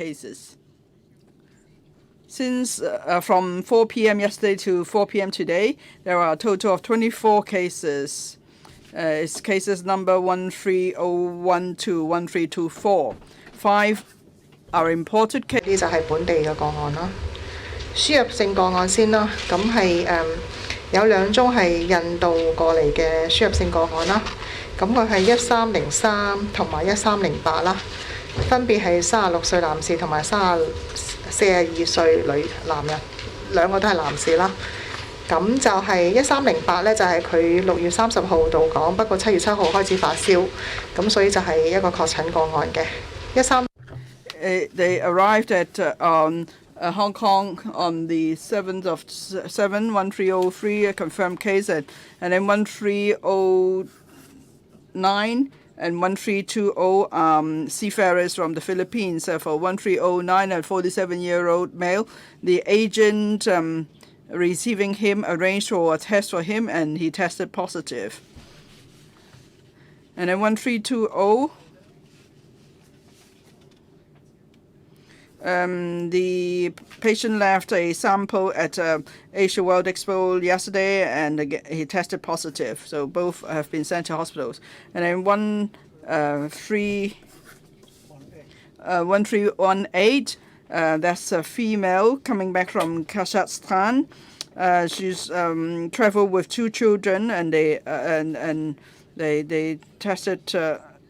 cases. Since from 4 p.m. yesterday to 4 p.m. today, there are a total of 24 cases. It's cases number 13012 to 1324. 5 are imported cases. 呢就係本地嘅個案啦。輸入性個案先啦，咁係有2宗係印度過嚟嘅輸入性個案啦。咁佢係1303同埋1308啦，分別係36歲男士同埋42歲男人，兩個都係男士啦。咁就係1308咧，就係佢6月30號到港，不過7月7號開始發燒，咁所以就係一個確診個案嘅。They arrived at Hong Kong on the 7th of 1303, a confirmed case, and then 1309 and 1320 seafarers from the Philippines. For 1309, a 47-year-old male, the agent receiving him arranged for a test for him, and he tested positive. And then 1320, the patient left a sample at Asia World Expo yesterday, and he tested positive. So both have been sent to hospitals. And then 1318, that's a female coming back from Kazakhstan. She's traveled with 2 children, and they tested.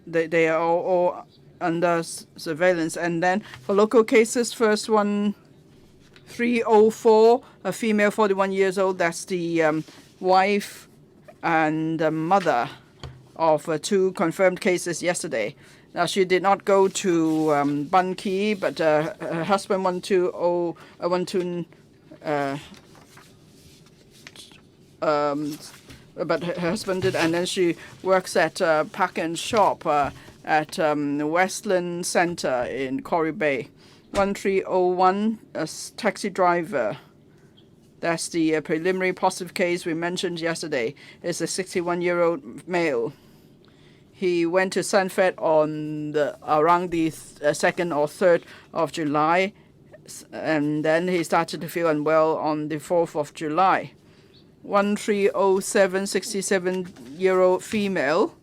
They are all under surveillance. And then for local cases, first 1304, a female 41 years old. That's the wife and the mother of 2 confirmed cases yesterday. Now, she did not go to Bun Kee, but her husband 120 but her husband did, and then she works at Park and Shop at Westland Center in Corrie Bay. 1301, a taxi driver. That's the preliminary positive case we mentioned yesterday. It's a 61-year-old male. He went to Sunfet on around the 2nd or 3rd of July, and then he started to feel unwell on the 4th of July. 1307, 67-year-old female.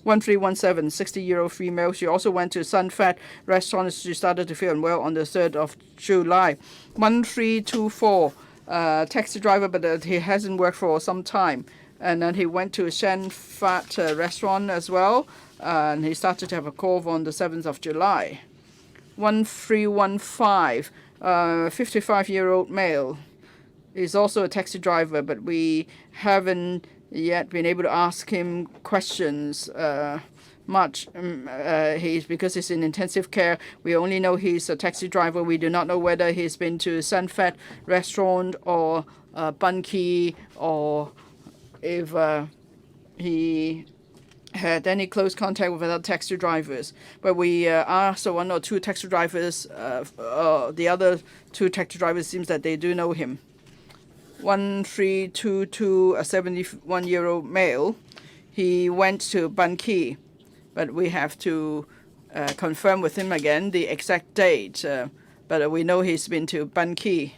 1317, 60-year-old female. She also went to Sunfet restaurant. She started to feel unwell on the 3rd of July. 1324, taxi driver, but he hasn't worked for some time. And then he went to Shan Fat restaurant as well, and he started to have a cough on the 7th of July. 1315, 55-year-old male. He's also a taxi driver, but we haven't yet been able to ask him questions much. Because he's in intensive care. We only know he's a taxi driver. We do not know whether he's been to Sunfet restaurant or Bun Kee, or if he had any close contact with other taxi drivers. But we asked 1 or 2 taxi drivers. The other 2 taxi drivers seems that they do know him. 1322, a 71-year-old male. He went to Bun Kee, but we have to confirm with him again the exact date. But we know he's been to Bun Kee.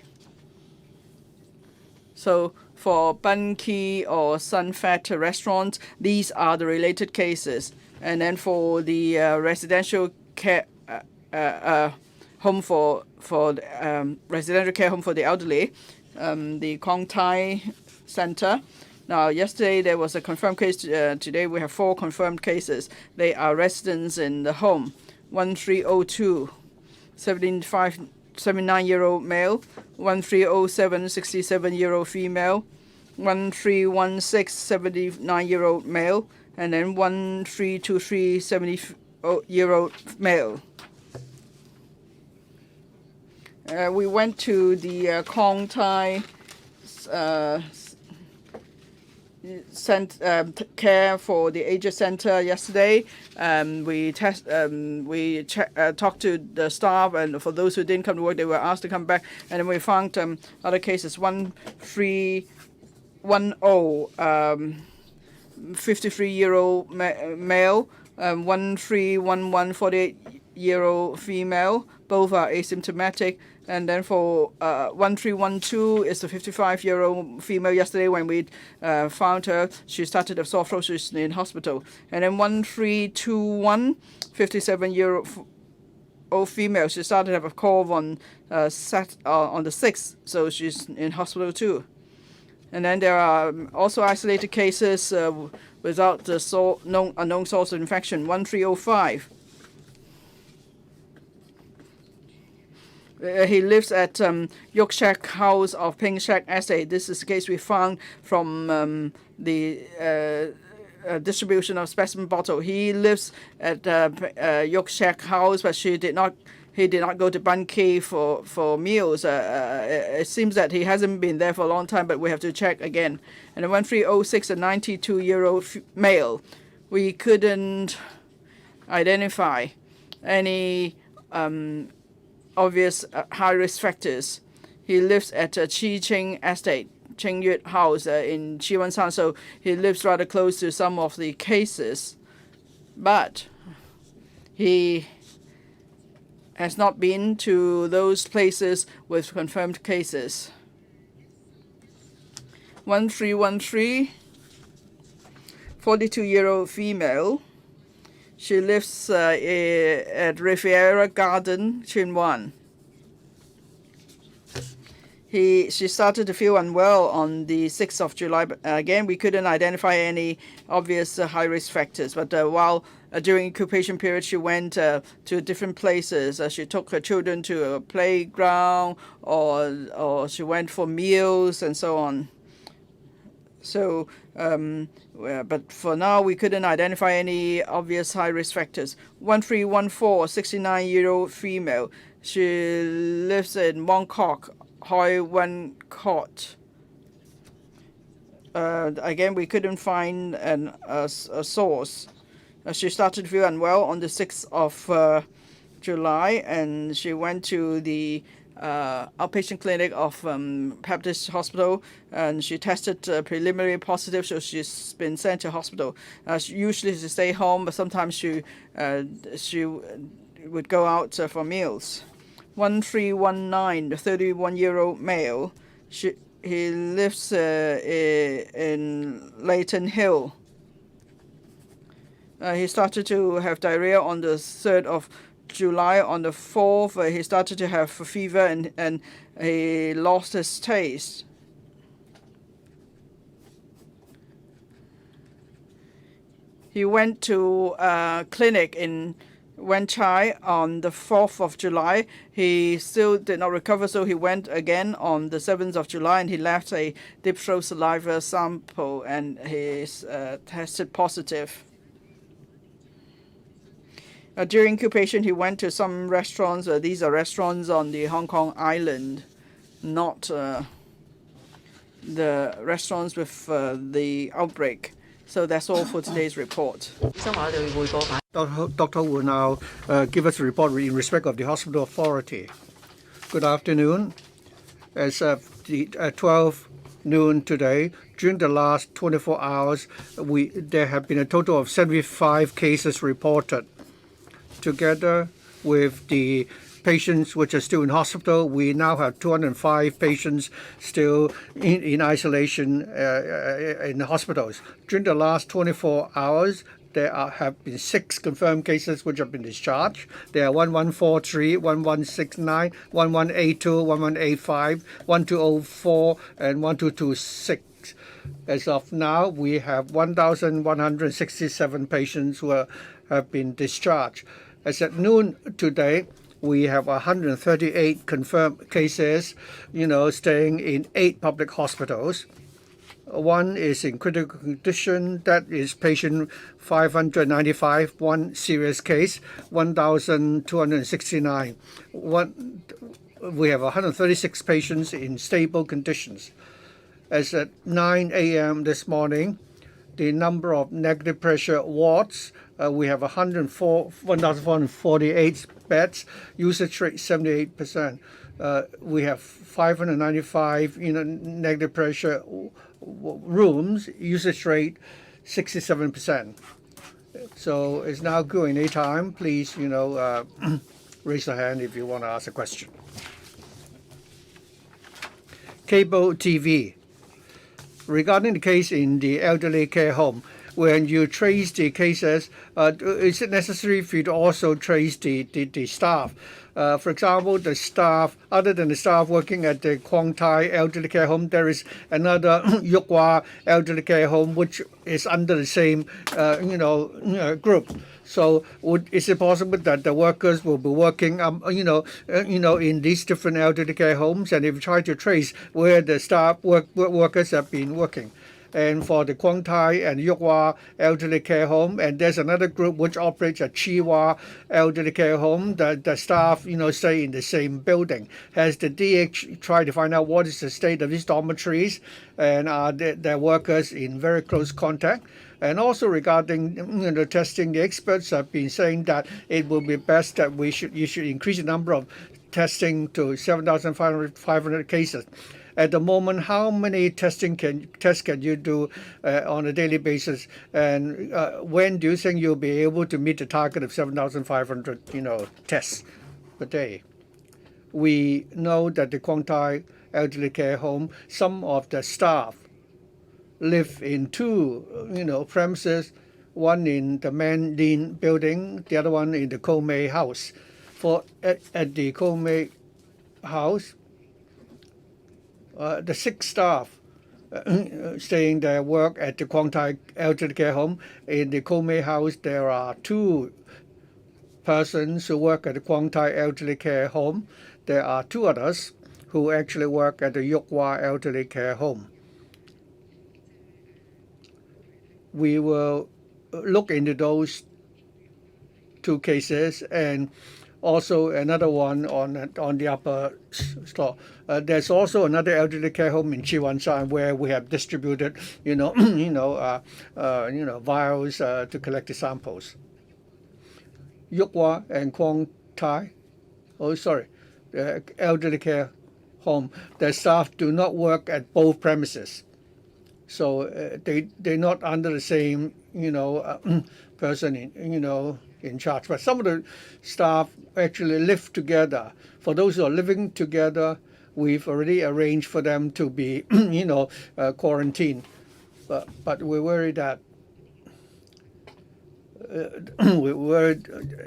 So for Bun Kee or Sunfet restaurants, these are the related cases. And then for the residential care home for residential care home for the elderly, the Kong Tai Center. Now, yesterday there was a confirmed case. Today we have 4 confirmed cases. They are residents in the home. 1302, 79-year-old male. 1307, 67-year-old female. 1316, 79-year-old male. And then 1323, 70-year-old male. We went to the Kong Tai care for the aged center yesterday. We talked to the staff, and for those who didn't come to work, they were asked to come back. And then we found other cases. 1310, 53-year-old male. 1311, 48-year-old female. Both are asymptomatic. And then for 1312 is a 55-year-old female. Yesterday when we found her, she started a sore throat. She's in hospital. And then 1321, 57-year-old female. She started to have a cough on the 6th, so she's in hospital too. And then there are also isolated cases without the unknown source of infection. 1305. He lives at Yuk Shack House of Pink Shack Estate. This is the case we found from the distribution of specimen bottle. He lives at Yuk Shack House, but he did not go to Ban Ki for meals. It seems that he hasn't been there for a long time, but we have to check again. And then 1306, a 92-year-old male. We couldn't identify any obvious high-risk factors. He lives at Chi Ching Estate, Ching Yue House in Chiwonshan, so he lives rather close to some of the cases. But he has not been to those places with confirmed cases. 1313, 42-year-old female. She lives at Riviera Garden, Chinwan. She started to feel unwell on the 6th of July. But again, we couldn't identify any obvious high-risk factors. But while during incubation period, she went to different places. She took her children to a playground, or she went for meals and so on. So, but for now, we couldn't identify any obvious high-risk factors. 1314, 69-year-old female. She lives in Mong Kok, Hoi Wen Court. Again, we couldn't find a source. She started to feel unwell on the 6th of July, and she went to the outpatient clinic of Baptist Hospital, and she tested preliminary positive, so she's been sent to hospital. Usually she stay home, but sometimes she would go out for meals. 1319, the 31-year-old male. He lives in Leighton Hill. He started to have diarrhea on the 3rd of July. On the 4th, he started to have a fever and he lost his taste. He went to a clinic in Wan Chai on the 4th of July. He still did not recover, so he went again on the 7th of July, and he left a deep throat saliva sample, and he tested positive. During incubation, he went to some restaurants. These are restaurants on the Hong Kong island, not the restaurants with the outbreak. So that's all for today's report. Dr. will now give us a report in respect of the hospital authority. Good afternoon. As of 12 noon today, during the last 24 hours, there have been a total of 75 cases reported. Together with the patients which are still in hospital, we now have 205 patients still in isolation in the hospitals. During the last 24 hours, there have been 6 confirmed cases which have been discharged. There are 1143, 1169, 1182, 1185, 1204, and 1226. As of now, we have 1,167 patients who have been discharged. As at noon today, we have 138 confirmed cases, staying in 8 public hospitals. One is in critical condition, that is patient 595, one serious case, 1,269. We have 136 patients in stable conditions. As at 9 a.m. this morning, the number of negative pressure wards, we have 1,448 beds, usage rate 78%. We have 595 negative pressure rooms, usage rate 67%. So it's now Q&A time. Please, raise your hand if you want to ask a question. Cable TV. Regarding the case in the elderly care home, when you trace the cases, is it necessary for you to also trace the staff? For example, the staff, other than the staff working at the Kwang Thai elderly care home, there is another Yuk Hwa elderly care home which is under the same, group. So, is it possible that the workers will be working, in these different elderly care homes, and if you try to trace where the staff workers have been working? And for the Kwang Thai and Yuk Hwa elderly care home, and there's another group which operates at Chi Hwa elderly care home. The staff, stay in the same building. Has the DH tried to find out what is the state of these dormitories, and are their workers in very close contact? And also regarding testing, the experts have been saying that it will be best that you should increase the number of testing to 7,500 cases. At the moment, how many tests can you do on a daily basis? And when do you think you'll be able to meet the target of 7,500 tests per day? We know that the Kwang Thai elderly care home, some of the staff live in two premises, one in the Man Lin building, the other one in the Komei house. At the Komei house, the 6 staff staying their work at the Kwang Thai elderly care home. In the Komei house, there are 2 persons who work at the Kwang Thai elderly care home. There are 2 others who actually work at the Yuk Hwa elderly care home. We will look into those 2 cases, and also another one on the upper floor. There's also another elderly care home in Chiwanshan where we have distributed, vials to collect the samples. Yuk Hwa and Kwang Thai, the elderly care home, their staff do not work at both premises. So they're not under the same, person in charge. But some of the staff actually live together. For those who are living together, we've already arranged for them to be, quarantined. But we're worried that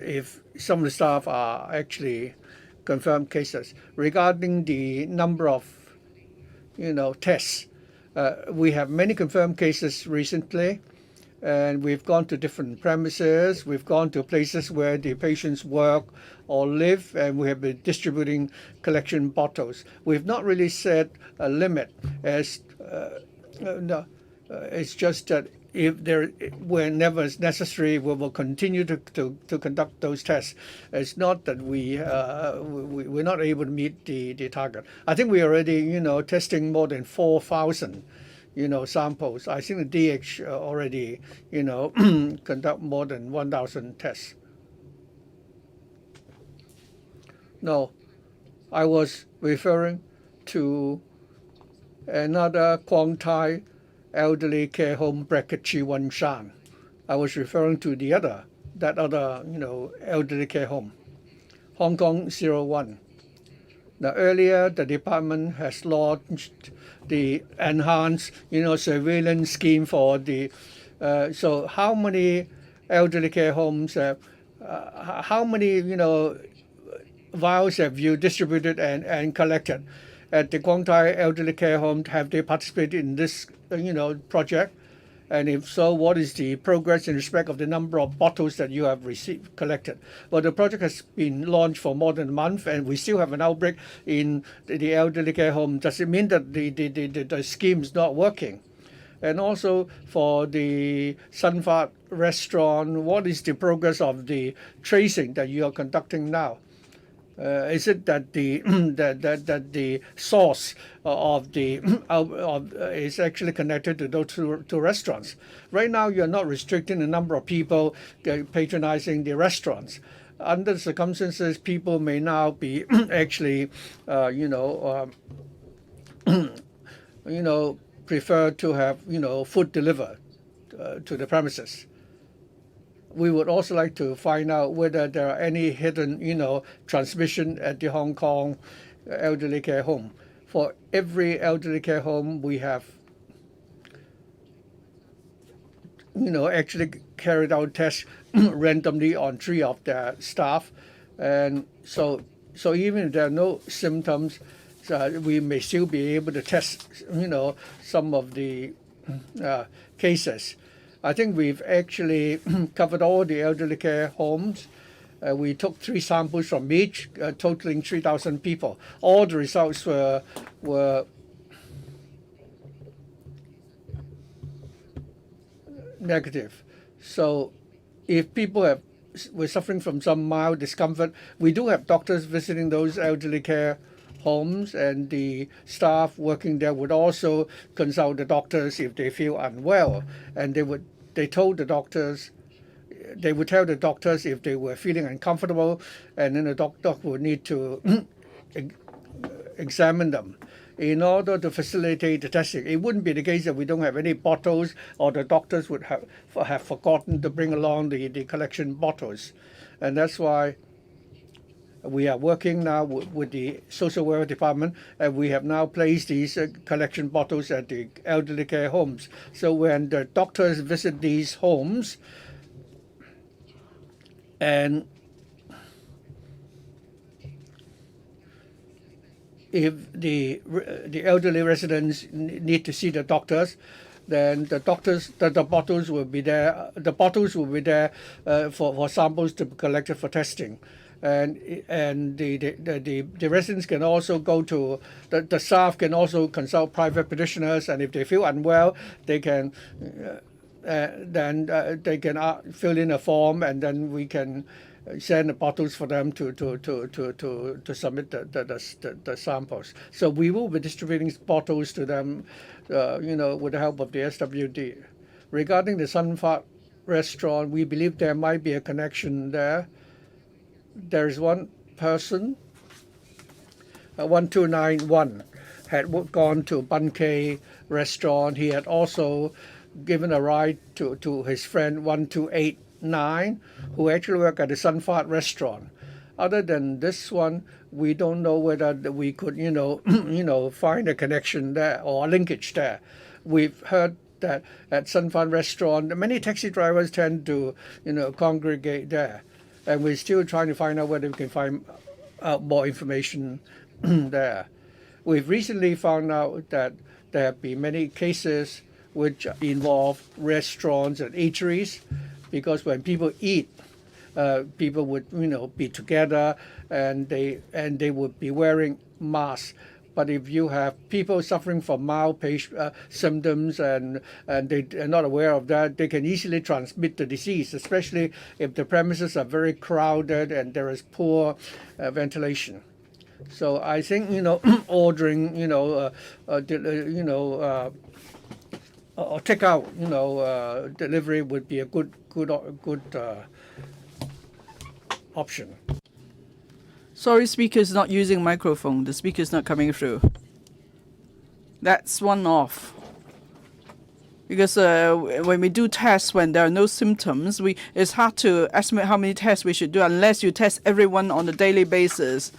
if some of the staff are actually confirmed cases. Regarding the number of, tests, we have many confirmed cases recently, and we've gone to different premises. We've gone to places where the patients work or live, and we have been distributing collection bottles. We've not really set a limit, as it's just that whenever it's necessary, we will continue to conduct those tests. It's not that we're not able to meet the target. I think we're already testing more than 4,000 samples. I think the DH already conduct more than 1,000 tests. No, I was referring to another Kwang Thai elderly care home bracket Chiwanshan. I was referring to that other elderly care home, Hong Kong 01. Now earlier the department has launched the enhanced surveillance scheme for the so how many elderly care homes how many vials have you distributed and collected at the Kwang Thai elderly care home? Have they participated in this project? And if so, what is the progress in respect of the number of bottles that you have collected? Well, the project has been launched for more than a month, and we still have an outbreak in the elderly care home. Does it mean that the scheme is not working? And also for the Sunfat restaurant, what is the progress of the tracing that you are conducting now? Is it that the that the source of the is actually connected to those two restaurants? Right now, you're not restricting the number of people patronizing the restaurants. Under the circumstances, people may now be actually, prefer to have food delivered to the premises. we would also like to find out whether there are any hidden, transmission at the Hong Kong elderly care home. For every elderly care home, we have, actually carried out tests randomly on 3 of their staff, and so even if there are no symptoms, we may still be able to test, some of the cases. I think we've actually covered all the elderly care homes. We took 3 samples from each, totaling 3,000 people. All the results were negative. So if people were suffering from some mild discomfort, we do have doctors visiting those elderly care homes, and the staff working there would also consult the doctors if they feel unwell, and they would tell the doctors if they were feeling uncomfortable, and then the doctor would need to examine them in order to facilitate the testing. It wouldn't be the case that we don't have any bottles, or the doctors would have forgotten to bring along the collection bottles, and that's why we are working now with the social welfare department, and we have now placed these collection bottles at the elderly care homes. So when the doctors visit these homes, and if the elderly residents need to see the doctors, then the bottles will be there. The bottles will be there for samples to be collected for testing. And the residents can also go to the staff can also consult private practitioners, and if they feel unwell, they can they can fill in a form, and then we can send the bottles for them to submit the samples. So we will be distributing bottles to them, with the help of the SWD. Regarding the Sun Fat restaurant, we believe there might be a connection there. There is one person, 1291, had gone to Bun K restaurant. He had also given a ride to his friend 1289, who actually worked at the Sun Fat restaurant. Other than this one, we don't know whether we could, find a connection there or a linkage there. We've heard that at Sun Fat restaurant, many taxi drivers tend to, congregate there. And we're still trying to find out whether we can find out more information there. We've recently found out that there have been many cases which involve restaurants and eateries, because when people eat, people would be together, and they would be wearing masks. But if you have people suffering from mild symptoms and they are not aware of that, they can easily transmit the disease, especially if the premises are very crowded and there is poor ventilation. So I think ordering or takeout delivery would be a good option. Sorry, speaker's not using microphone. The speaker's not coming through. That's one off. Because when we do tests, when there are no symptoms, it's hard to estimate how many tests we should do unless you test everyone on a daily basis.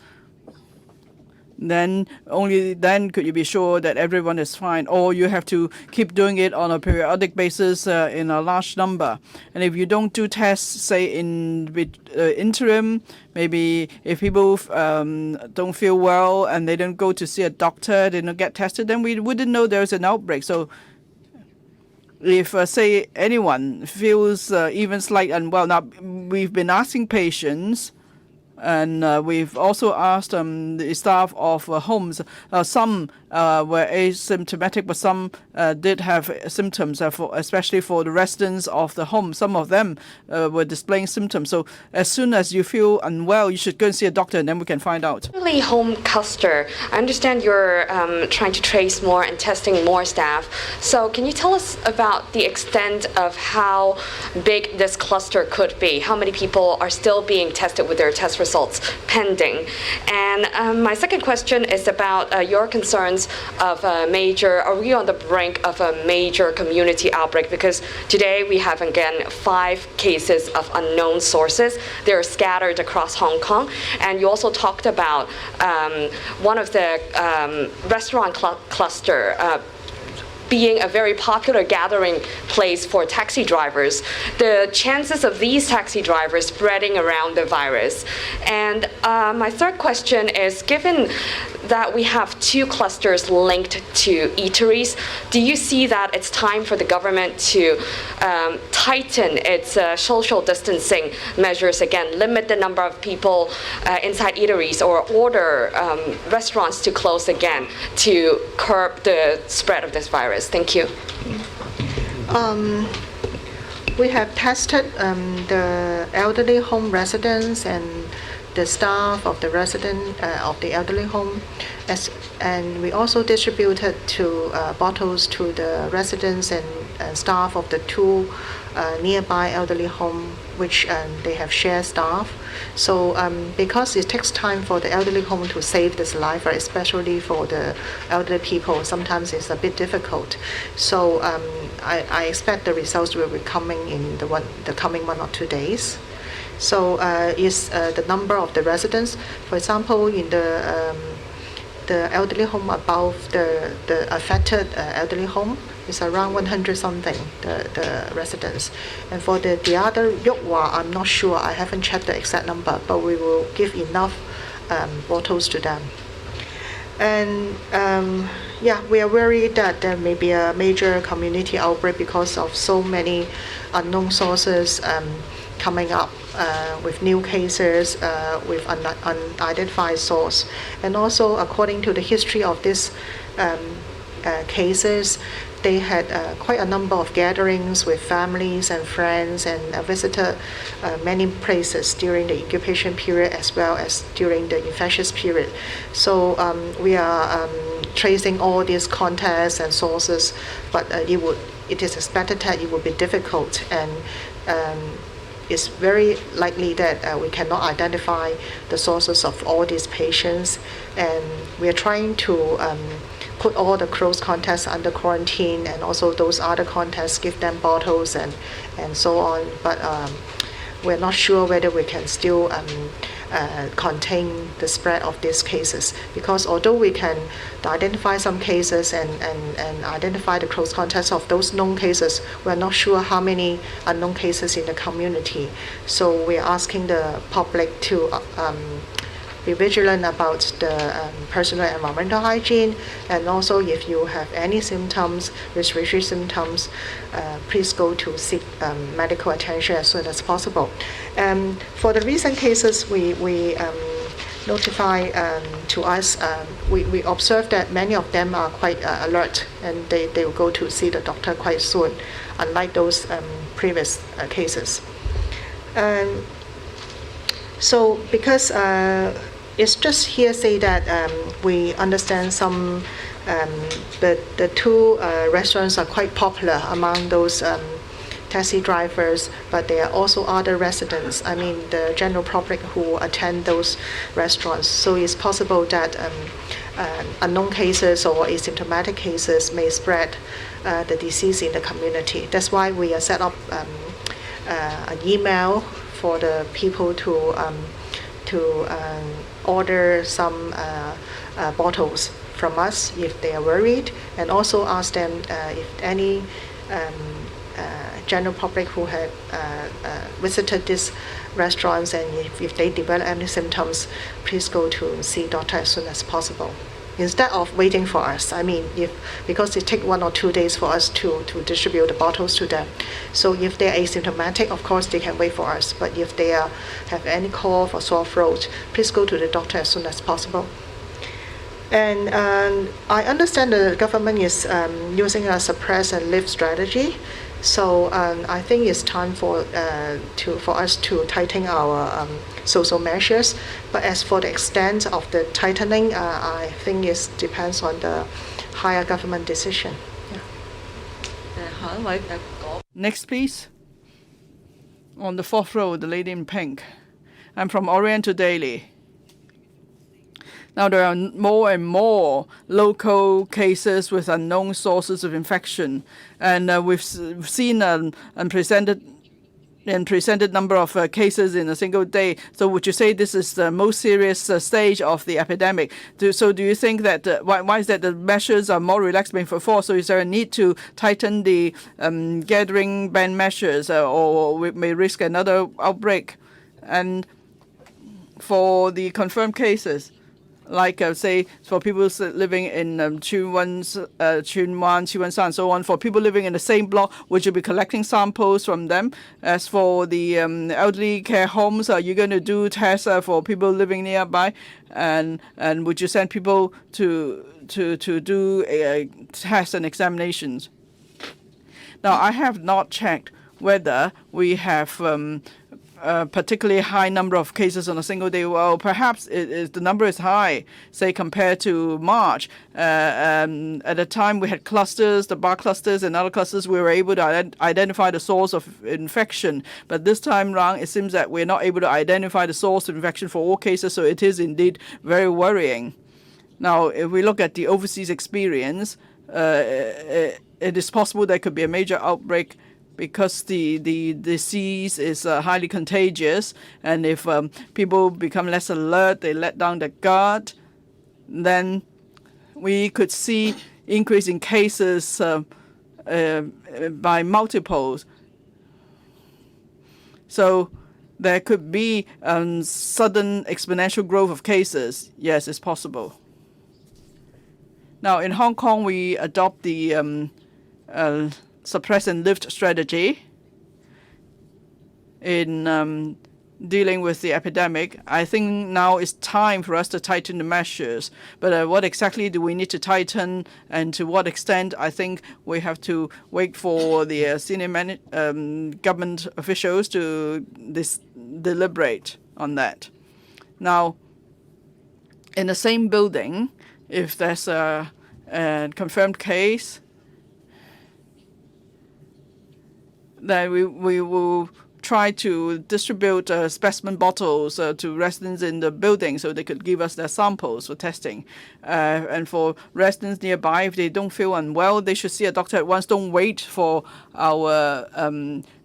Then only then could you be sure that everyone is fine, or you have to keep doing it on a periodic basis in a large number. And if you don't do tests, say in interim, maybe if people don't feel well and they don't go to see a doctor, they don't get tested, then we wouldn't know there's an outbreak. So if, say, anyone feels even slight unwell, now we've been asking patients, and we've also asked the staff of homes. Some were asymptomatic, but some did have symptoms, especially for the residents of the home. Some of them were displaying symptoms. So as soon as you feel unwell, you should go and see a doctor, and then we can find out. Home cluster, I understand you're trying to trace more and testing more staff. So can you tell us about the extent of how big this cluster could be? How many people are still being tested with their test results results pending. And my second question is about your concerns of are we on the brink of a major community outbreak? Because today we have again 5 cases of unknown sources. They're scattered across Hong Kong. And you also talked about one of the restaurant cluster being a very popular gathering place for taxi drivers, the chances of these taxi drivers spreading around the virus. And my third question is, given that we have 2 clusters linked to eateries, do you see that it's time for the government to tighten its social distancing measures again, limit the number of people inside eateries, or order restaurants to close again to curb the spread of this virus? Thank you. We have tested the elderly home residents and the staff of the elderly home, and we also distributed bottles to the residents and staff of the 2 nearby elderly home, which they have shared staff. So because it takes time for the elderly home to save this life, especially for the elderly people, sometimes it's a bit difficult. So I expect the results will be coming in the coming 1 or 2 days. So is the number of the residents, for example, in the elderly home above the affected elderly home is around 100 something, the residents. And for the other Yukwa, I'm not sure, I haven't checked the exact number, but we will give enough bottles to them. And we are worried that there may be a major community outbreak because of so many unknown sources coming up with new cases with unidentified source. And also, according to the history of these cases, they had quite a number of gatherings with families and friends, and visited many places during the incubation period as well as during the infectious period. So we are tracing all these contacts and sources, but it is expected that it would be difficult, and it's very likely that we cannot identify the sources of all these patients, and we are trying to put all the close contacts under quarantine, and also those other contacts, give them bottles and so on. But we're not sure whether we can still contain the spread of these cases, because although we can identify some cases and identify the close contacts of those known cases, we're not sure how many unknown cases in the community. So we're asking the public to be vigilant about the personal and environmental hygiene, and also if you have any symptoms, respiratory symptoms, please go to seek medical attention as soon as possible. For the recent cases we notify to us, we observe that many of them are quite alert, and they will go to see the doctor quite soon, unlike those previous cases. So because it's just hearsay that we understand some the 2 restaurants are quite popular among those taxi drivers, but there are also other residents, I mean the general public who attend those restaurants. So it's possible that unknown cases or asymptomatic cases may spread the disease in the community. That's why we have set up an email for the people to order some bottles from us if they are worried, and also ask them if any general public who have visited these restaurants, and if they develop any symptoms, please go to see doctor as soon as possible, instead of waiting for us. I mean, because it takes 1 or 2 days for us to distribute the bottles to them. So if they're asymptomatic, of course they can wait for us. But if they have any cough or sore throat, please go to the doctor as soon as possible. And I understand the government is using a suppress and lift strategy. So I think it's time for us to tighten our social measures. But as for the extent of the tightening, I think it depends on the higher government decision. Next, please. On the 4th row, the lady in pink. I'm from Oriental Daily. Now, there are more and more local cases with unknown sources of infection, and we've seen an unprecedented number of cases in a single day. So would you say this is the most serious stage of the epidemic? Do you think that why is that the measures are more relaxed than before? So is there a need to tighten the gathering ban measures, or we may risk another outbreak? And for the confirmed cases, like say for people living in Chunwan, Chunwan, and so on, for people living in the same block, would you be collecting samples from them? As for the elderly care homes, are you going to do tests for people living nearby? And would you send people to do tests and examinations? Now, I have not checked whether we have particularly high number of cases on a single day. Well, perhaps the number is high, say, compared to March. At the time we had clusters, the bar clusters and other clusters, we were able to identify the source of infection. But this time round, it seems that we're not able to identify the source of infection for all cases, so it is indeed very worrying. Now, if we look at the overseas experience, it is possible there could be a major outbreak because the disease is highly contagious, and if people become less alert, they let down their guard, then we could see increase in cases by multiples. So there could be sudden exponential growth of cases. Yes, it's possible. Now, in Hong Kong, we adopt the suppress and lift strategy in dealing with the epidemic. I think now it's time for us to tighten the measures. But what exactly do we need to tighten, and to what extent? I think we have to wait for the senior government officials to deliberate on that. Now, in the same building, if there's a confirmed case, then we will try to distribute specimen bottles to residents in the building so they could give us their samples for testing. And for residents nearby, if they don't feel unwell, they should see a doctor at once. Don't wait for our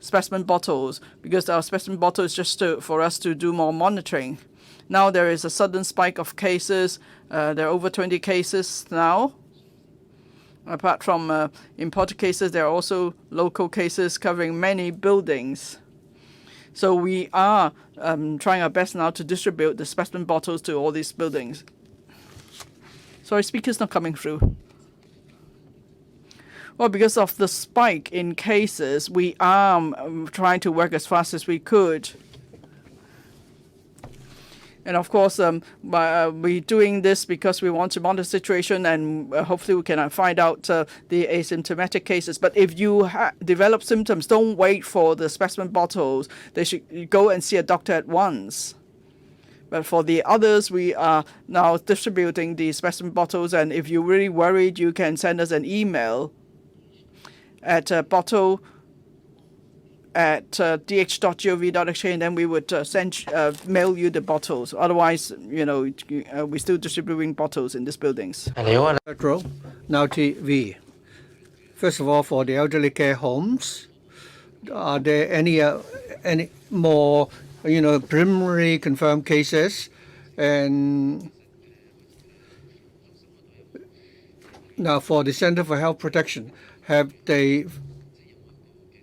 specimen bottles, because our specimen bottle is just for us to do more monitoring. Now there is a sudden spike of cases. There are over 20 cases now. Apart from imported cases, there are also local cases covering many buildings. So we are trying our best now to distribute the specimen bottles to all these buildings. Sorry, speaker's not coming through. Well, because of the spike in cases, we are trying to work as fast as we could. And of course, we're doing this because we want to monitor the situation, and hopefully we can find out the asymptomatic cases. But if you develop symptoms, don't wait for the specimen bottles. They should go and see a doctor at once. But for the others, we are now distributing the specimen bottles. And if you're really worried, you can send us an email at bottle at dh.gov.hk, and then we would mail you the bottles. Otherwise, we're still distributing bottles in these buildings. Metro, Now TV. First of all, for the elderly care homes, are there any more preliminary confirmed cases? And now for the Center for Health Protection, have they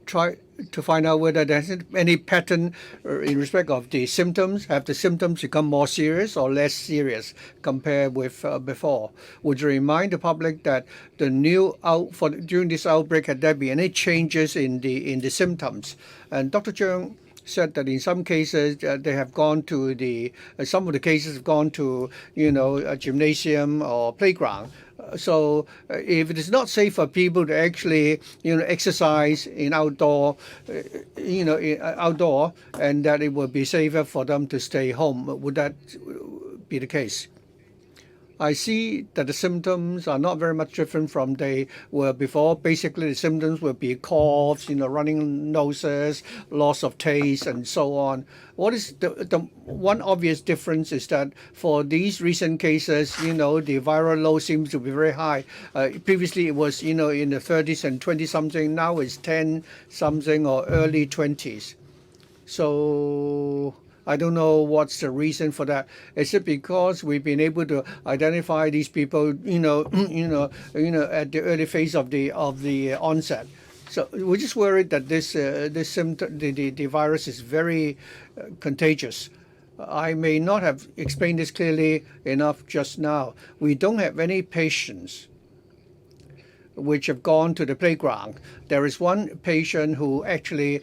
tried to find out whether there's any pattern in respect of the symptoms? Have the symptoms become more serious or less serious compared with before? Would you remind the public that during this outbreak, had there been any changes in the symptoms? And Dr. Cheung said that in some cases they have gone to some of the cases have gone to a gymnasium or playground. So if it is not safe for people to actually exercise in outdoor, and that it would be safer for them to stay home, would that be the case? I see that the symptoms are not very much different from they were before. Basically, the symptoms will be coughs, running noses, loss of taste, and so on. What is the one obvious difference is that for these recent cases, the viral load seems to be very high. Previously, it was, in the 30s and 20 something. Now it's 10 something or early 20s. So I don't know what's the reason for that. Is it because we've been able to identify these people, at the early phase of the onset? So we're just worried that this symptom, the virus is very contagious. I may not have explained this clearly enough just now. We don't have any patients which have gone to the playground. There is one patient who actually,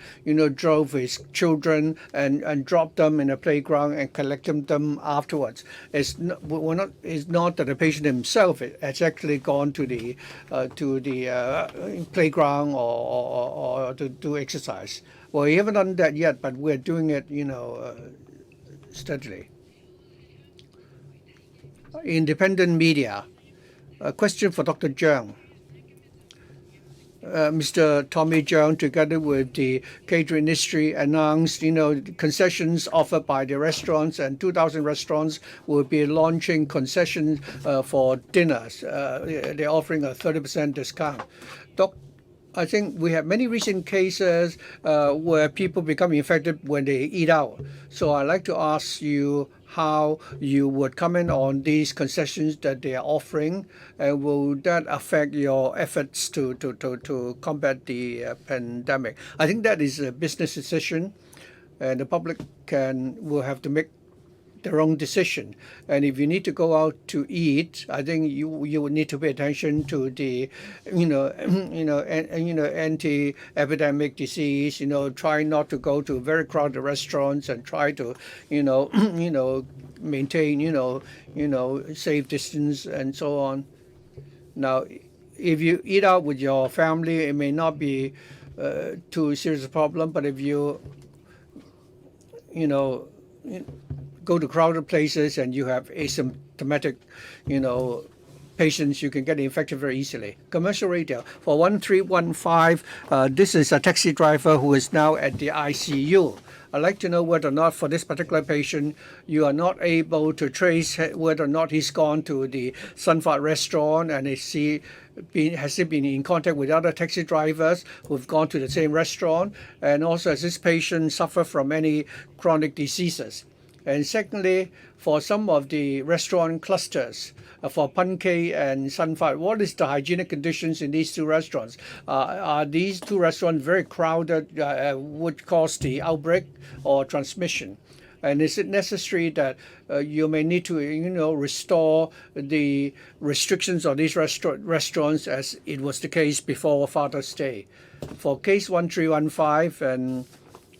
drove his children and dropped them in the playground and collected them afterwards. It's not that the patient himself has actually gone to the playground or to do exercise. Well, we haven't done that yet, but we're doing it, steadily. Independent media. A question for Dr. Zhang. Mr. Tommy Zhang, together with the catering industry, announced, concessions offered by the restaurants, and 2,000 restaurants will be launching concessions for dinners. They're offering a 30% discount. I think we have many recent cases where people become infected when they eat out. So I'd like to ask you how you would comment on these concessions that they are offering, and will that affect your efforts to combat the pandemic? I think that is a business decision, and the public will have to make their own decision. And if you need to go out to eat, I think you would need to pay attention to the anti-epidemic disease. Try not to go to very crowded restaurants and try to maintain safe distance and so on. Now, if you eat out with your family, it may not be too serious a problem, but if you go to crowded places and you have asymptomatic, patients, you can get infected very easily. Commercial radio for 1315. This is a taxi driver who is now at the ICU. I'd like to know whether or not for this particular patient, you are not able to trace whether or not he's gone to the Sunfat restaurant, and has he been in contact with other taxi drivers who've gone to the same restaurant, and also has this patient suffer from any chronic diseases. And secondly, for some of the restaurant clusters, for Pankei and Sunfat, what is the hygienic conditions in these two restaurants? Are these two restaurants very crowded, would cause the outbreak or transmission? And is it necessary that you may need to, restore the restrictions on these restaurants as it was the case before Father's Day? For case 1315, and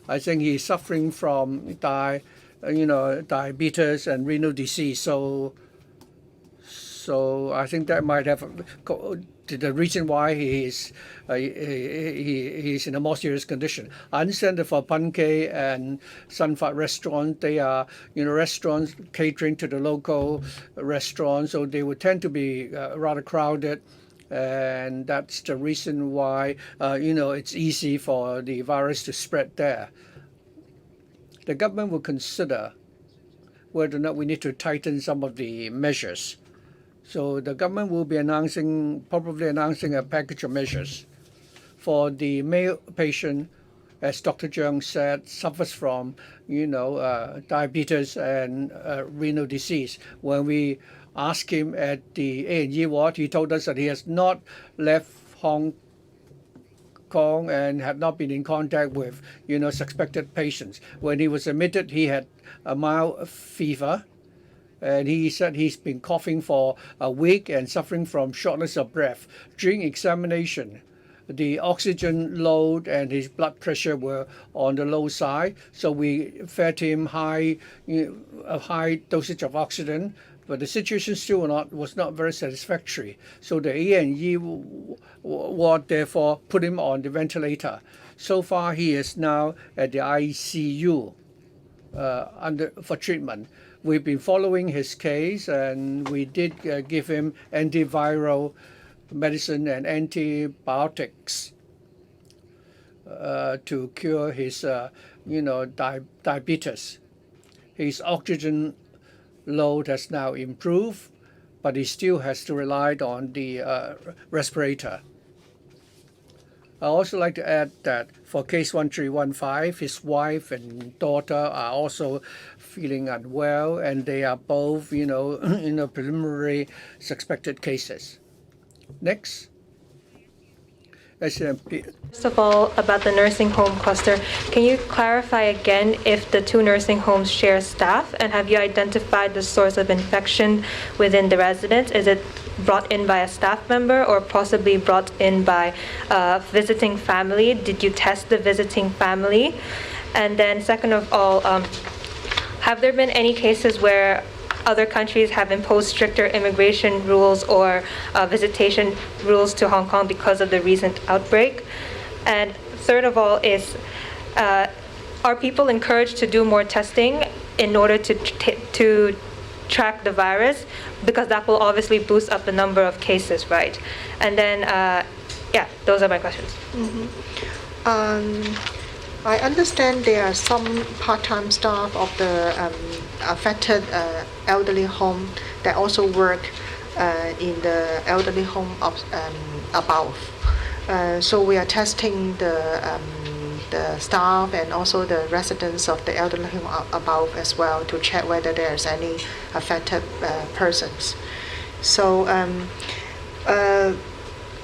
I think he's suffering from diabetes and renal disease. So I think that might have the reason why he's in a more serious condition. I understand that for Pankei and Sunfat restaurant, they are restaurants catering to the local restaurants, so they would tend to be rather crowded. And that's the reason why it's easy for the virus to spread there. The government will consider whether or not we need to tighten some of the measures. So the government will be probably announcing a package of measures. For the male patient, as Dr. Zhang said, suffers from, diabetes and renal disease. When we asked him at the A&E ward, he told us that he has not left Hong Kong and had not been in contact with, suspected patients. When he was admitted, he had a mild fever, and he said he's been coughing for a week and suffering from shortness of breath. During examination, the oxygen load and his blood pressure were on the low side, so we fed him a high dosage of oxygen, but the situation still was not very satisfactory. So the A&E ward therefore put him on the ventilator. So far, he is now at the ICU for treatment. We've been following his case, and we did give him antiviral medicine and antibiotics to cure his, diabetes. His oxygen load has now improved, but he still has to rely on the respirator. I also like to add that for case 1315, his wife and daughter are also feeling unwell, and they are both, preliminary suspected cases. Next. First of all, about the nursing home cluster, can you clarify again if the two nursing homes share staff, and have you identified the source of infection within the residents? Is it brought in by a staff member or possibly brought in by a visiting family? Did you test the visiting family? And then second of all, have there been any cases where other countries have imposed stricter immigration rules or visitation rules to Hong Kong because of the recent outbreak? And third of all is, are people encouraged to do more testing in order to track the virus? Because that will obviously boost up the number of cases, right? And then, those are my questions. I understand there are some part-time staff of the affected elderly home that also work in the elderly home above. So we are testing the staff and also the residents of the elderly home above as well to check whether there's any affected persons. So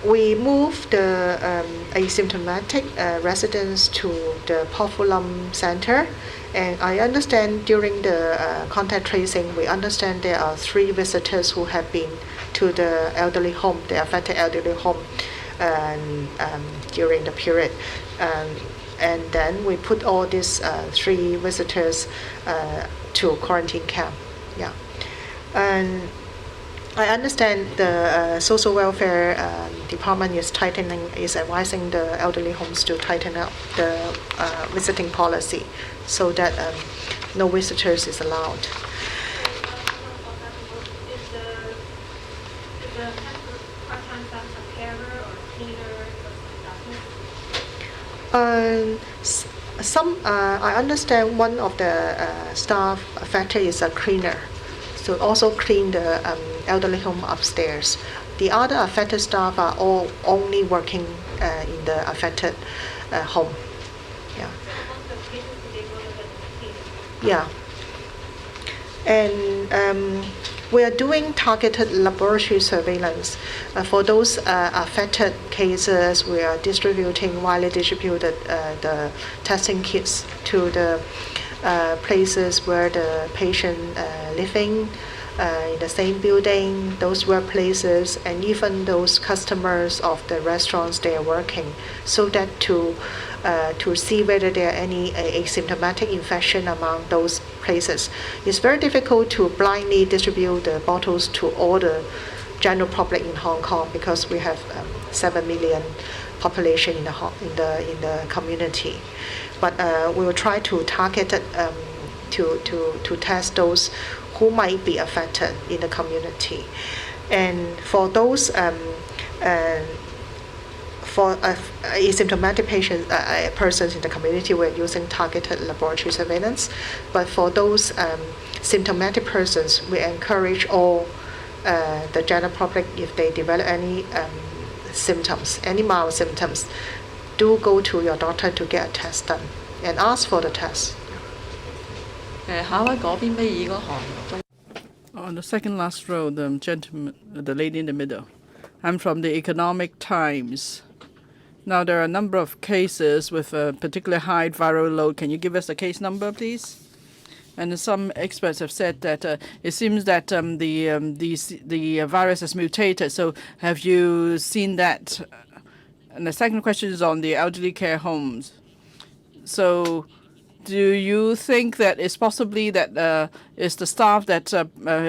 we moved the asymptomatic residents to the Pofulum Center, and I understand during the contact tracing, we understand there are 3 visitors who have been to the elderly home, the affected elderly home, during the period. And then we put all these 3 visitors to quarantine camp. Yeah. And I understand the social welfare department is advising the elderly homes to tighten up the visiting policy so that no visitors is allowed. I understand one of the staff affected is a cleaner, so also clean the elderly home upstairs. The other affected staff are all only working in the affected home. Yeah. Yeah. And we are doing targeted laboratory surveillance. For those affected cases, we are widely distributed the testing kits to the places where the patient living in the same building, those workplaces, and even those customers of the restaurants they are working, so that to see whether there are any asymptomatic infection among those places. It's very difficult to blindly distribute the bottles to all the general public in Hong Kong because we have 7 million population in the community. But we will try to target it to test those who might be affected in the community. And for those for asymptomatic persons in the community, we're using targeted laboratory surveillance. But for those symptomatic persons, we encourage all the general public, if they develop any symptoms, any mild symptoms, do go to your doctor to get a test done and ask for the test. On the second last row, the gentleman, the lady in the middle. I'm from the Economic Times. Now, there are a number of cases with a particularly high viral load. Can you give us a case number, please? And some experts have said that it seems that the virus has mutated. So have you seen that? And the second question is on the elderly care homes. So do you think that it's possibly that it's the staff that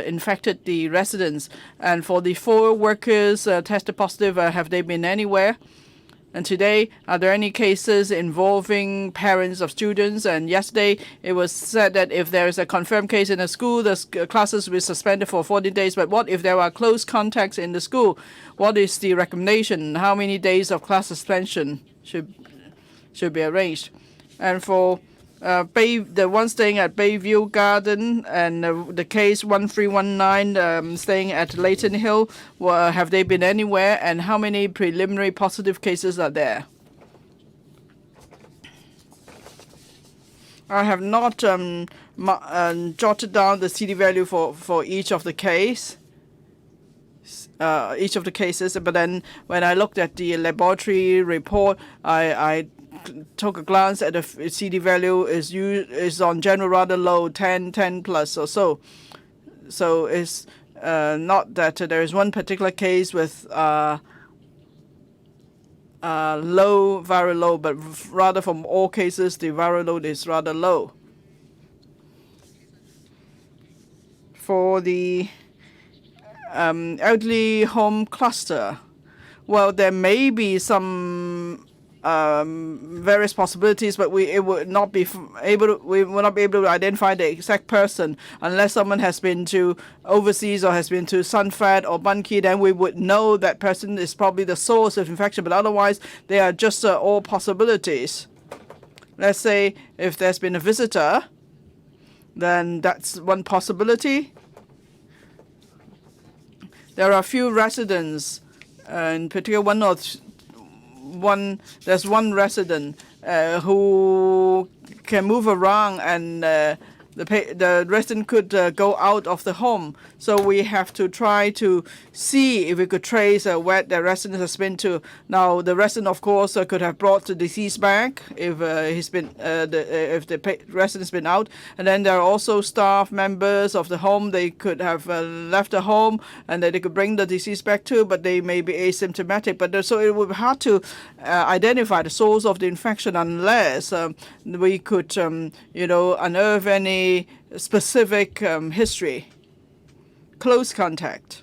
infected the residents? And for the 4 workers tested positive, have they been anywhere? And today, are there any cases involving parents of students? And yesterday, it was said that if there is a confirmed case in a school, the classes will be suspended for 14 days. But what if there are close contacts in the school? What is the recommendation? How many days of class suspension should be arranged? And for the one staying at Bayview Garden and the case 1319 staying at Leighton Hill, have they been anywhere, and how many preliminary positive cases are there? I have not jotted down the CD value for each of the cases, but then when I looked at the laboratory report, I took a glance at the CD value is on general rather low, 10 plus or so. So it's not that there is one particular case with low, viral load, but rather from all cases the viral load is rather low. For the elderly home cluster, well, there may be some various possibilities, but we will not be able to identify the exact person unless someone has been to overseas or has been to Sunfat or Bunki. Then we would know that person is probably the source of infection. But otherwise, they are just all possibilities. Let's say if there's been a visitor, then that's one possibility. There are a few residents, in particular there's one resident who can move around, and the resident could go out of the home. So we have to try to see if we could trace where the resident has been to. Now, the resident, of course, could have brought the disease back if the resident's been out. And then there are also staff members of the home. They could have left the home, and they could bring the disease back too, but they may be asymptomatic. But so it would be hard to identify the source of the infection unless we could, unearth any specific history. Close contact.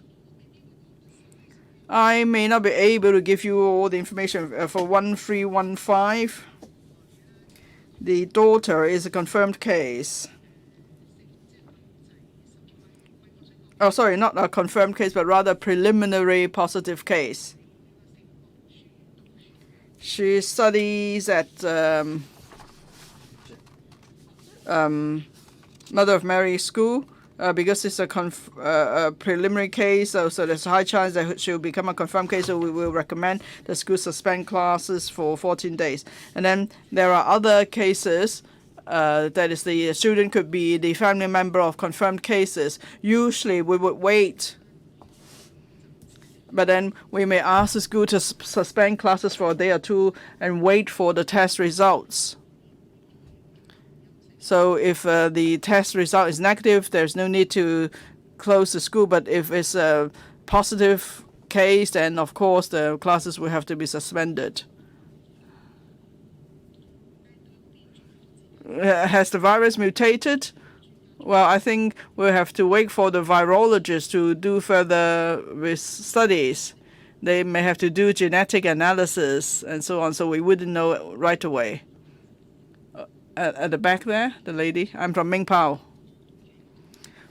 I may not be able to give you all the information for 1315. The daughter is a confirmed case. Oh, sorry, not a confirmed case, but rather preliminary positive case. She studies at Mother of Mary School. Because it's a preliminary case, so there's a high chance that she'll become a confirmed case, so we will recommend the school suspend classes for 14 days. And then there are other cases, that is, the student could be the family member of confirmed cases. Usually we would wait, but then we may ask the school to suspend classes for a day or two and wait for the test results. So if the test result is negative, there's no need to close the school. But if it's a positive case, then of course the classes will have to be suspended. Has the virus mutated? Well, I think we'll have to wait for the virologists to do further studies. They may have to do genetic analysis and so on, so we wouldn't know right away. At the back there, the lady. I'm from Mingpao.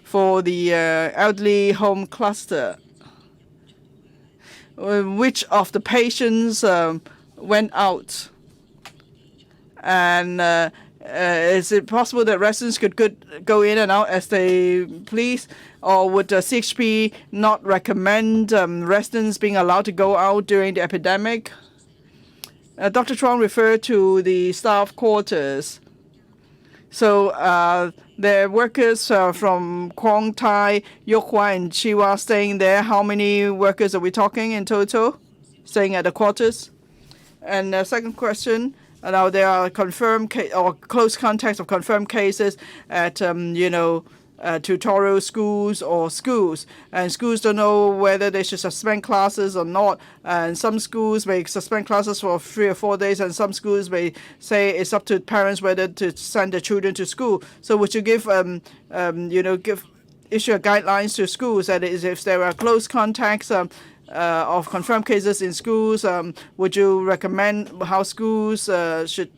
For the elderly home cluster, which of the patients went out? And is it possible that residents could go in and out as they please? Or would the CHP not recommend residents being allowed to go out during the epidemic? Dr. Chuang referred to the staff quarters. So there are workers from Kwong Tai, Yokhwa, and Chiwa staying there. How many workers are we talking in total staying at the quarters? And the second question, now there are confirmed or close contacts of confirmed cases at, tutorial schools or schools. And schools don't know whether they should suspend classes or not. And some schools may suspend classes for 3 or 4 days, and some schools may say it's up to parents whether to send their children to school. So would you issue guidelines to schools that is, if there are close contacts, of confirmed cases in schools. Would you recommend how schools should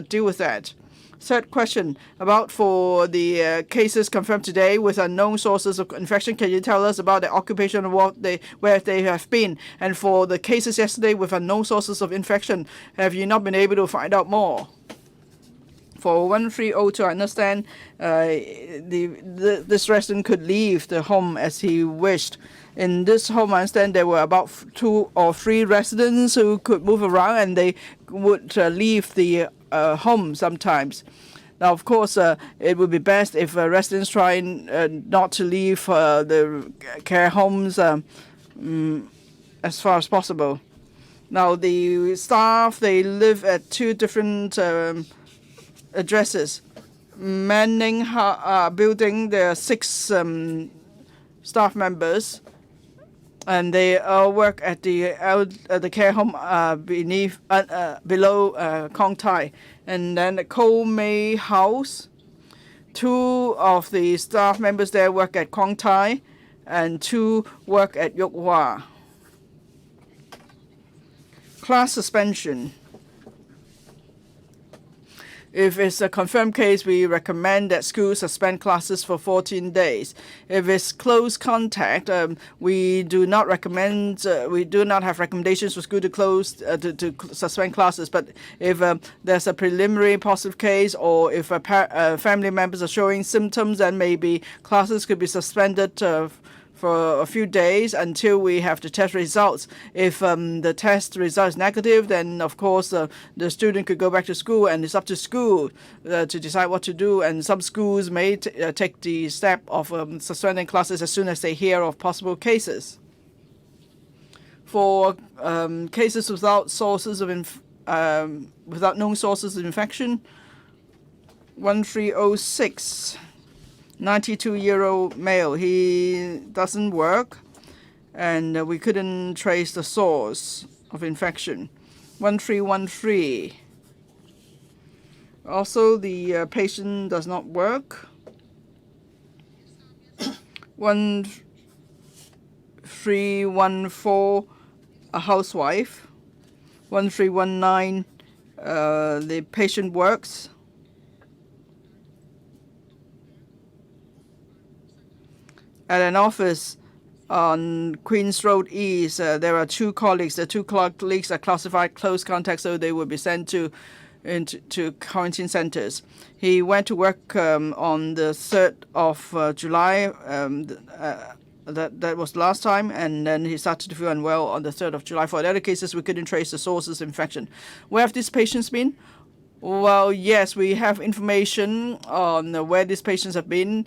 deal with that? Third question, about for the cases confirmed today with unknown sources of infection, can you tell us about the occupation of where they have been? And for the cases yesterday with unknown sources of infection, have you not been able to find out more? For 1302, I understand this resident could leave the home as he wished. In this home, I understand there were about 2 or 3 residents who could move around, and they would leave the home sometimes. Now, of course, it would be best if residents try not to leave the care homes as far as possible. Now, the staff, they live at 2 different addresses. Manning building, there are 6 staff members, and they work at the care home below Kong Tai. And then the Koh Mei House, 2 of the staff members there work at Kong Tai, and 2 work at Yok Hua. Class suspension. If it's a confirmed case, we recommend that schools suspend classes for 14 days. If it's close contact, we do not recommend. We do not have recommendations for school to close to suspend classes. But if there's a preliminary positive case, or if family members are showing symptoms, then maybe classes could be suspended for a few days until we have the test results. If the test result is negative, then of course the student could go back to school, and it's up to school to decide what to do. And some schools may take the step of suspending classes as soon as they hear of possible cases. For cases without without known sources of infection, 1306. 92-year-old male. He doesn't work, and we couldn't trace the source of infection. 1313. Also, the patient does not work. 1314, a housewife. 1319, the patient works. At an office on Queens Road East, there are 2 colleagues. The 2 colleagues are classified close contacts, so they will be sent into quarantine centers. He went to work on the 3rd of July. That was the last time, and then he started to feel unwell on the 3rd of July. For the other cases, we couldn't trace the sources of infection. Where have these patients been? Well, yes, we have information on where these patients have been.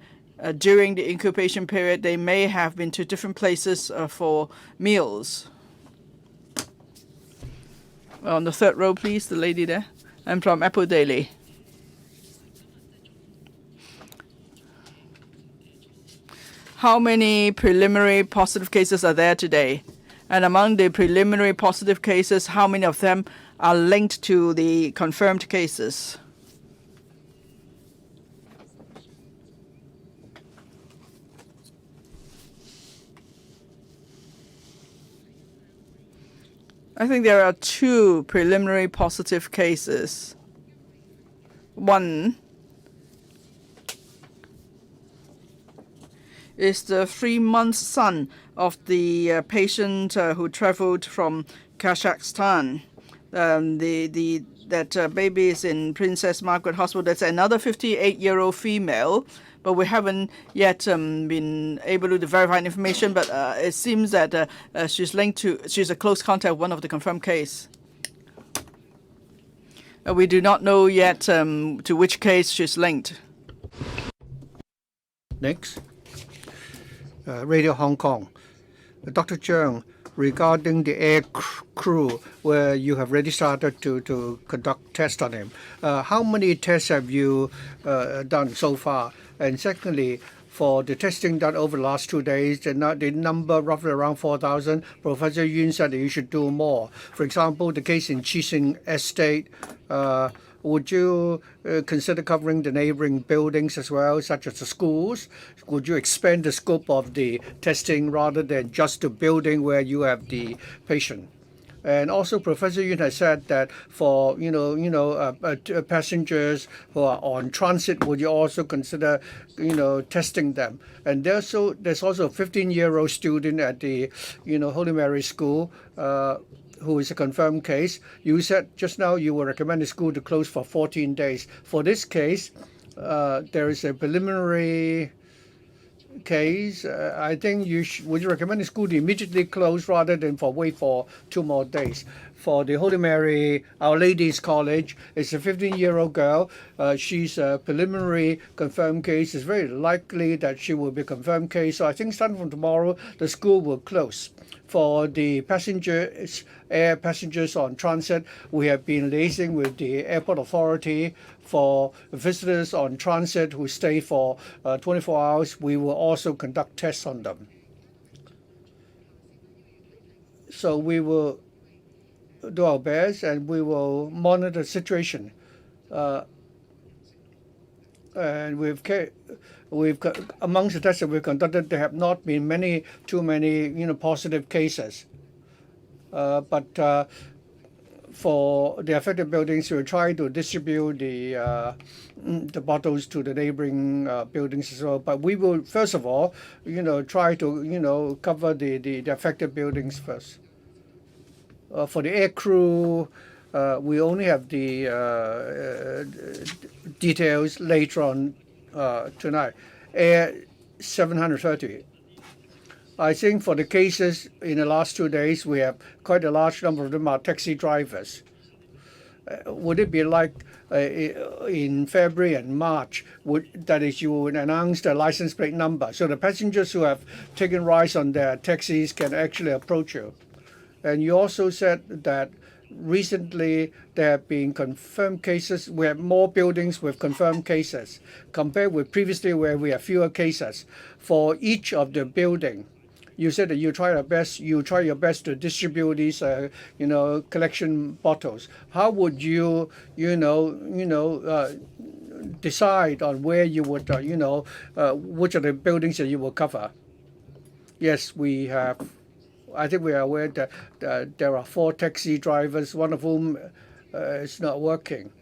During the incubation period, they may have been to different places for meals. On the 3rd row, please, the lady there. I'm from Apple Daily. How many preliminary positive cases are there today? And among the preliminary positive cases, how many of them are linked to the confirmed cases? I think there are 2 preliminary positive cases. One is the 3-month son of the patient who traveled from Kazakhstan. That baby is in Princess Margaret Hospital. That's another 58-year-old female, but we haven't yet been able to verify information. But it seems that she's a close contact of one of the confirmed case. We do not know yet to which case she's linked. Next, Radio Hong Kong. Dr. Cheung, regarding the air crew, where you have already started to conduct tests on him, how many tests have you done so far? And secondly, for the testing done over the last 2 days, the number roughly around 4,000. Professor Yun said that you should do more. For example, the case in Chising Estate, would you consider covering the neighboring buildings as well, such as the schools? Would you expand the scope of the testing rather than just the building where you have the patient? And also, Professor Yun has said that for passengers who are on transit, would you also consider testing them? And there's also a 15-year-old student at the Holy Mary School who is a confirmed case. You said just now you will recommend the school to close for 14 days. For this case, there is a preliminary case. I think would you recommend the school to immediately close rather than wait for 2 more days? For the Holy Mary Our Lady's College, it's a 15-year-old girl. She's a preliminary confirmed case. It's very likely that she will be a confirmed case. So I think starting from tomorrow, the school will close. For the air passengers on transit, we have been liaising with the airport authority. For visitors on transit who stay for 24 hours, we will also conduct tests on them. So we will do our best and we will monitor the situation. And amongst the tests that we've conducted, there have not been too many positive cases. But for the affected buildings, we'll try to distribute the bottles to the neighboring buildings as well. But we will first of all, try to cover the affected buildings first. For the air crew, we only have the details later on tonight. Air 730. I think for the cases in the last 2 days, we have quite a large number of them are taxi drivers. Would it be like in February and March, that is, you would announce the license plate number so the passengers who have taken rides on their taxis can actually approach you? And you also said that recently there have been confirmed cases. We have more buildings with confirmed cases compared with previously where we have fewer cases. For each of the building, you said that you try your best to distribute these collection bottles. How would you decide on where you would which of the buildings that you will cover? Yes, we have. I think we are aware that there are 4 taxi drivers, one of whom is not working.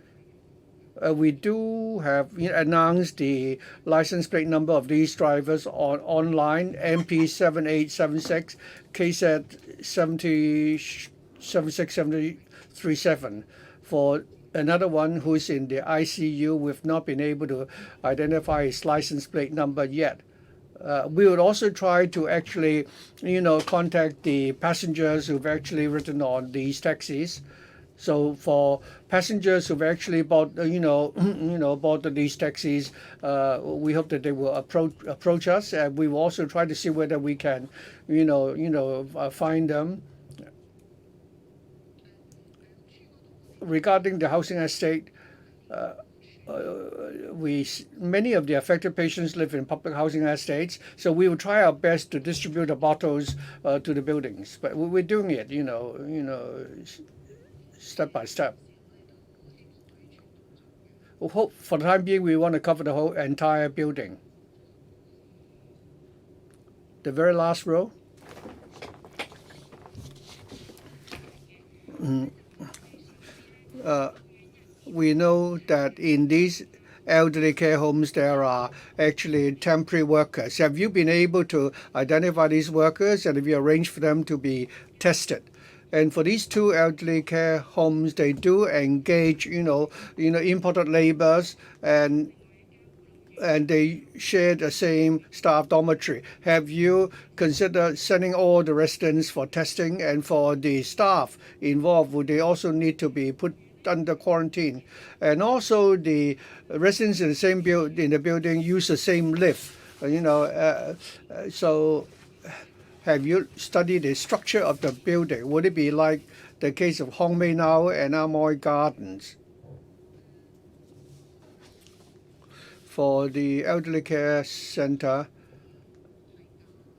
We do have announced the license plate number of these drivers online, MP7876, KZ 76737. For another one who's in the ICU, we've not been able to identify his license plate number yet. We would also try to actually, contact the passengers who've actually ridden on these taxis. So for passengers who've actually bought these taxis, we hope that they will approach us, and we will also try to see whether we can, find them. Regarding the housing estate, many of the affected patients live in public housing estates, so we will try our best to distribute the bottles to the buildings. But we're doing it, step by step. For the time being, we want to cover the whole entire building. The very last row. We know that in these elderly care homes there are actually temporary workers. Have you been able to identify these workers, and have you arranged for them to be tested? And for these 2 elderly care homes, they do engage, imported laborers, and they share the same staff dormitory. Have you considered sending all the residents for testing? And for the staff involved, would they also need to be put under quarantine? And also the residents in the same building use the same lift. So have you studied the structure of the building? Would it be like the case of Hong Mei Nau and Amoy Gardens? For the elderly care center,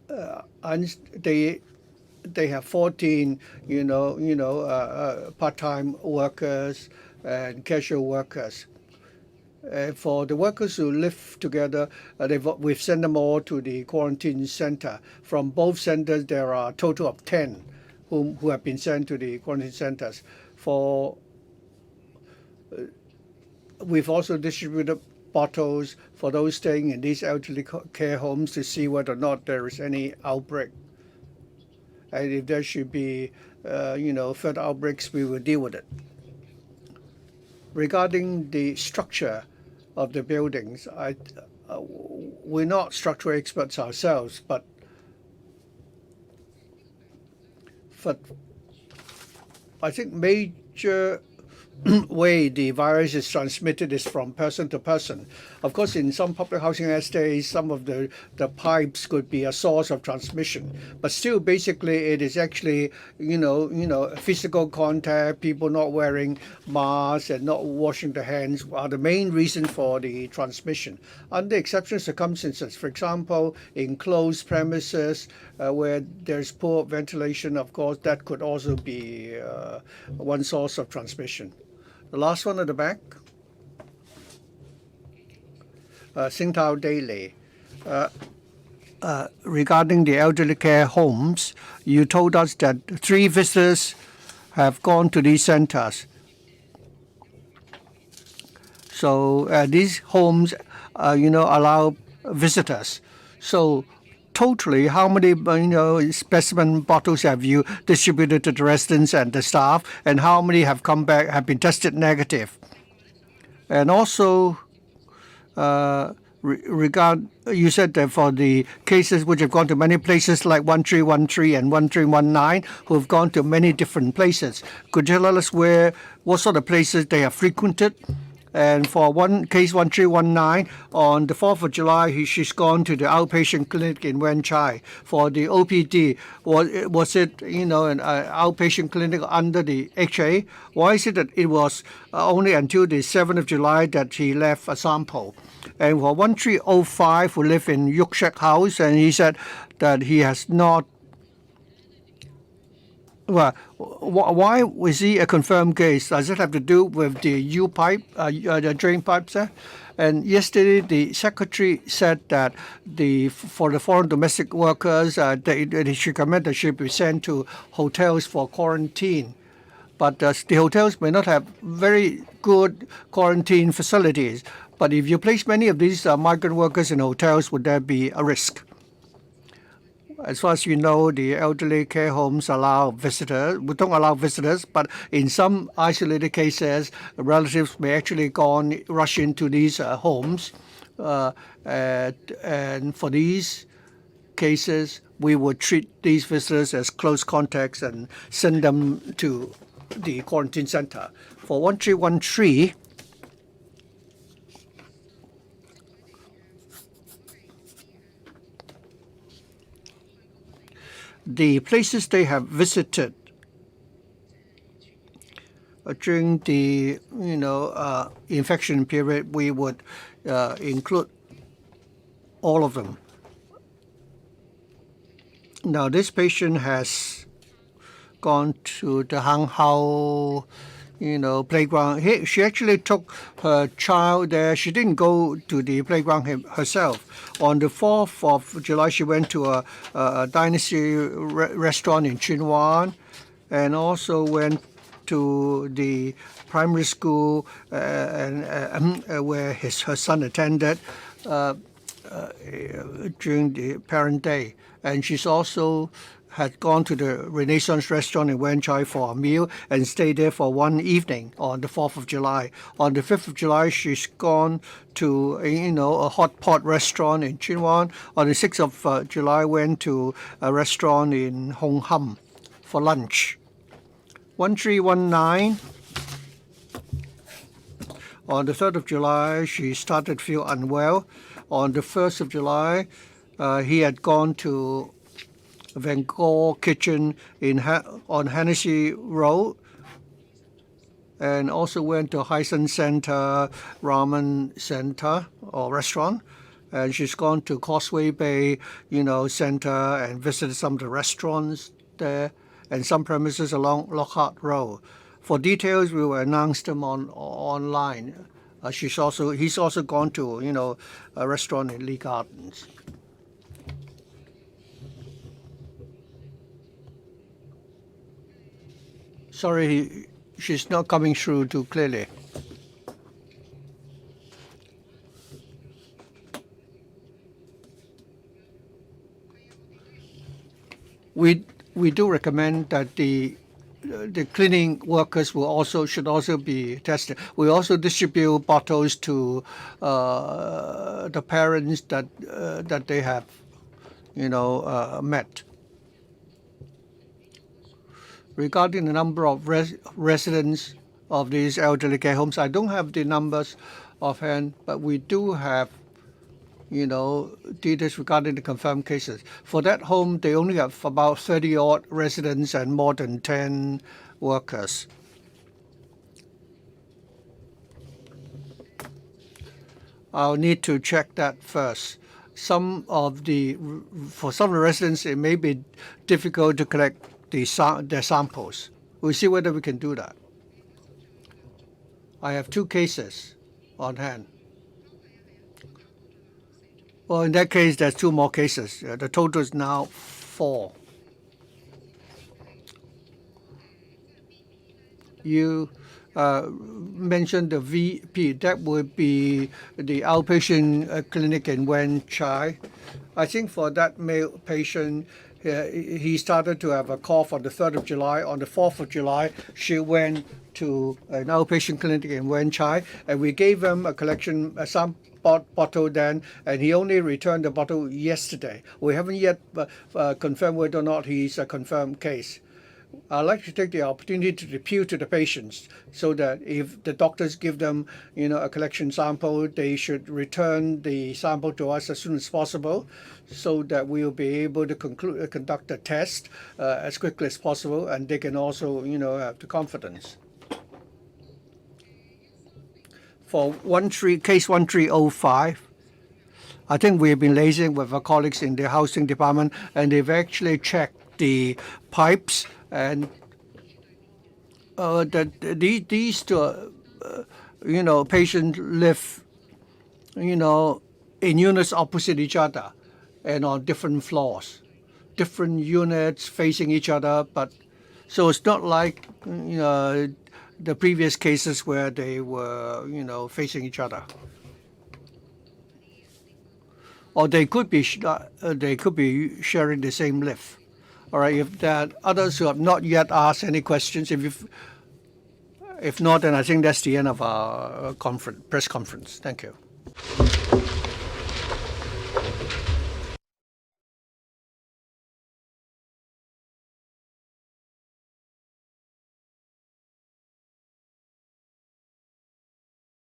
they have 14, part-time workers, and casual workers. For the workers who live together, we've sent them all to the quarantine center. From both centers, there are a total of 10 who have been sent to the quarantine centers. We've also distributed bottles for those staying in these elderly care homes to see whether or not there is any outbreak. And if there should be, further outbreaks, we will deal with it. Regarding the structure of the buildings, we're not structural experts ourselves, but I think major way the virus is transmitted is from person to person. Of course, in some public housing estates, some of the pipes could be a source of transmission. But still, basically, it is actually, physical contact, people not wearing masks and not washing their hands are the main reason for the transmission. Under exceptional circumstances, for example, in closed premises where there's poor ventilation, of course, that could also be one source of transmission. The last one at the back. Singtao Daily. Regarding the elderly care homes, you told us that 3 visitors have gone to these centers. So these homes, allow visitors. So totally, how many specimen bottles have you distributed to the residents and the staff, and how many have come back, have been tested negative? And also, you said that for the cases which have gone to many places like 1313 and 1319, who have gone to many different places, could you tell us what sort of places they have frequented? And for one case 1319, on the 4th of July, she's gone to the outpatient clinic in Wan Chai. For the OPD, was it an outpatient clinic under the HA? Why is it that it was only until the 7th of July that he left a sample? And for 1305, who lived in Yuk Shek House, and he said that he has not. Well, why was he a confirmed case? Does it have to do with the U-pipe, the drain pipes there? And yesterday, the secretary said that for the foreign domestic workers, they should recommend they should be sent to hotels for quarantine. But the hotels may not have very good quarantine facilities. But if you place many of these migrant workers in hotels, would there be a risk? As far as you know, the elderly care homes allow visitors. We don't allow visitors, but in some isolated cases, relatives may actually rush into these homes. And for these cases, we would treat these visitors as close contacts and send them to the quarantine center. For 1313, the places they have visited during the infection period, we would include all of them. Now, this patient has gone to the Hang Hao playground. She actually took her child there. She didn't go to the playground herself. On the 4th of July, she went to a dynasty restaurant in Chin Wan, and also went to the primary school where her son attended during the parent day. And she's also had gone to the Renaissance restaurant in Wan Chai for a meal and stayed there for one evening on the 4th of July. On the 5th of July, she's gone to a hot pot restaurant in Chin Wan. On the 6th of July, went to a restaurant in Hong Ham for lunch. 1319. On the 3rd of July, she started to feel unwell. On the 1st of July, he had gone to Van Gogh Kitchen on Hennessy Road, and also went to Hysan Center Ramen Center or restaurant. And she's gone to Causeway Bay, Center, and visited some of the restaurants there and some premises along Lockhart Road. For details, we will announce them online. He's also gone to a restaurant in Lee Gardens. Sorry, she's not coming through too clearly. We do recommend that the cleaning workers should also be tested. We also distribute bottles to the parents that they have met. Regarding the number of residents of these elderly care homes, I don't have the numbers offhand, but we do have details regarding the confirmed cases. For that home, they only have about 30-odd residents and more than 10 workers. I'll need to check that first. For some of the residents, it may be difficult to collect their samples. We'll see whether we can do that. I have 2 cases on hand. Well, in that case, there's 2 more cases. The total is now 4. You mentioned the VP. That would be the outpatient clinic in Wan Chai. I think for that male patient, he started to have a cough on the 3rd of July. On the 4th of July, she went to an outpatient clinic in Wan Chai, and we gave him a sample bottle then, and he only returned the bottle yesterday. We haven't yet confirmed whether or not he's a confirmed case. I'd like to take the opportunity to appeal to the patients so that if the doctors give them, a collection sample, they should return the sample to us as soon as possible, so that we will be able to conduct the test as quickly as possible, and they can also, have the confidence. For case 1305, I think we've been liaising with our colleagues in the housing department, and they've actually checked the pipes, and that these two, patients live, in units opposite each other and on different floors, different units facing each other. But so it's not like the previous cases where they were, facing each other. Or they could be sharing the same lift. All right. If there are others who have not yet asked any questions, if not, then I think that's the end of our press conference. Thank you.